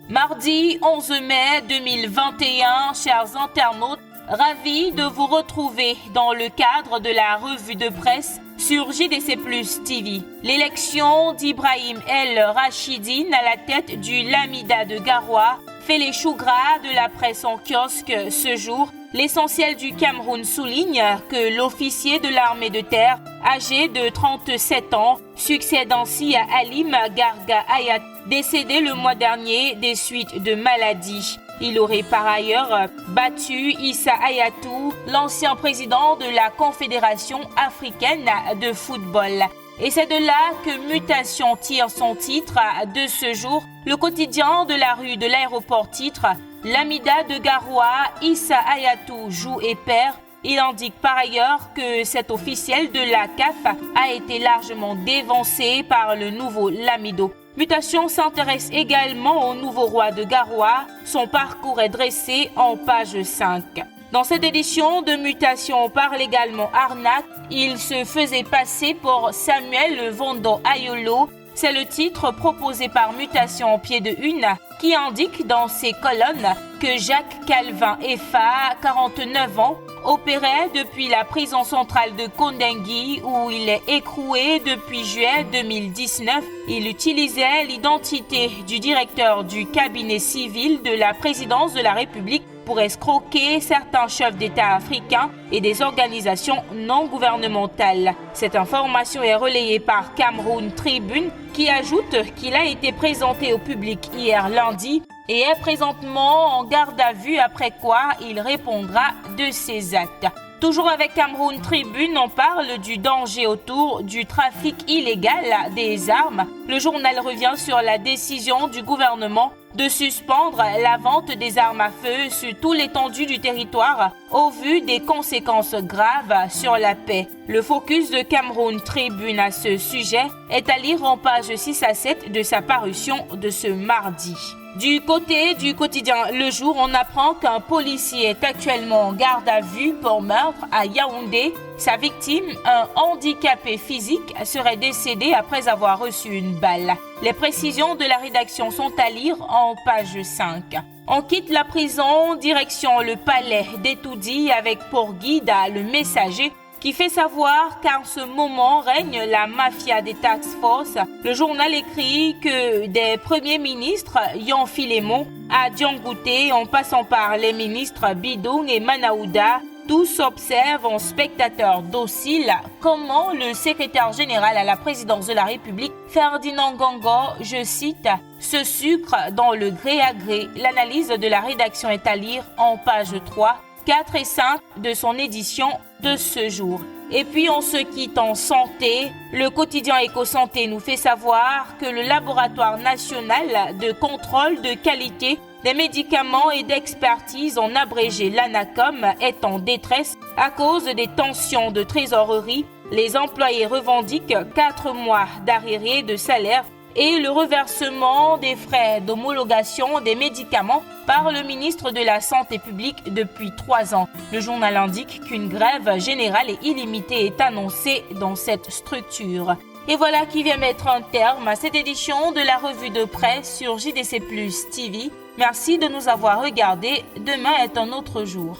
Mardi 11 mai 2021, chers internautes, ravis de vous retrouver dans le cadre de la revue de presse sur JDC Plus TV. L'élection d'Ibrahim El Rachidine à la tête du Lamida de Garoua fait les choux gras de la presse en kiosque ce jour. L'essentiel du Cameroun souligne que l'officier de l'armée de terre, âgé de 37 ans, succède ainsi à Halim Garga Hayat, décédé le mois dernier des suites de maladie. Il aurait par ailleurs battu Issa Hayatou, l'ancien président de la Confédération africaine de football. Et c'est de là que Mutation tire son titre de ce jour. Le quotidien de la rue de l'aéroport titre « Lamida de Garoua, Issa Hayatou joue et perd ». Il indique par ailleurs que cet officiel de la CAF a été largement dévancé par le nouveau Lamido. Mutation s'intéresse également au nouveau roi de Garoua. Son parcours est dressé en page 5. Dans cette édition de Mutation, on parle également arnaque. Il se faisait passer pour Samuel Vondo Ayolo. C'est le titre proposé par Mutation en pied de une qui indique dans ses colonnes que Jacques Calvin Effa, 49 ans, opérait depuis la prison centrale de Kondengui où il est écroué depuis juillet 2019. Il utilisait l'identité du directeur du cabinet civil de la présidence de la République pour escroquer certains chefs d'État africains et des organisations non gouvernementales. Cette information est relayée par Cameroun Tribune qui ajoute qu'il a été présenté au public hier lundi et est présentement en garde à vue après quoi il répondra de ses actes. Toujours avec Cameroun Tribune, on parle du danger autour du trafic illégal des armes. Le journal revient sur la décision du gouvernement de suspendre la vente des armes à feu sur toute l'étendue du territoire au vu des conséquences graves sur la paix. Le focus de Cameroun Tribune à ce sujet est à lire en pages 6 à 7 de sa parution de ce mardi. Du côté du quotidien Le Jour, on apprend qu'un policier est actuellement en garde à vue pour meurtre à Yaoundé. Sa victime, un handicapé physique, serait décédé après avoir reçu une balle. Les précisions de la rédaction sont à lire en page 5. On quitte la prison, direction le palais d'Etoudi avec pour guide le messager qui fait savoir qu'en ce moment règne la mafia des task force. Le journal écrit que des premiers ministres, Yan Filemon, à Diangouté, en passant par les ministres Bidoung et Manaouda, tous observent en spectateurs dociles comment le secrétaire général à la présidence de la République, Ferdinand Ngongo, je cite, se sucre dans le gré à gré. L'analyse de la rédaction est à lire en page 3, 4 et 5 de son édition de ce jour. Et puis on se quitte en santé. Le quotidien Éco-Santé nous fait savoir que le laboratoire national de contrôle de qualité des médicaments et d'expertise, en abrégé l'ANACOM, est en détresse à cause des tensions de trésorerie. Les employés revendiquent 4 mois d'arriérés de salaire et le reversement des frais d'homologation des médicaments par le ministre de la Santé publique depuis 3 ans. Le journal indique qu'une grève générale et illimitée est annoncée dans cette structure. Et voilà qui vient mettre un terme à cette édition de la revue de presse sur JDC Plus TV. Merci de nous avoir regardés. Demain est un autre jour.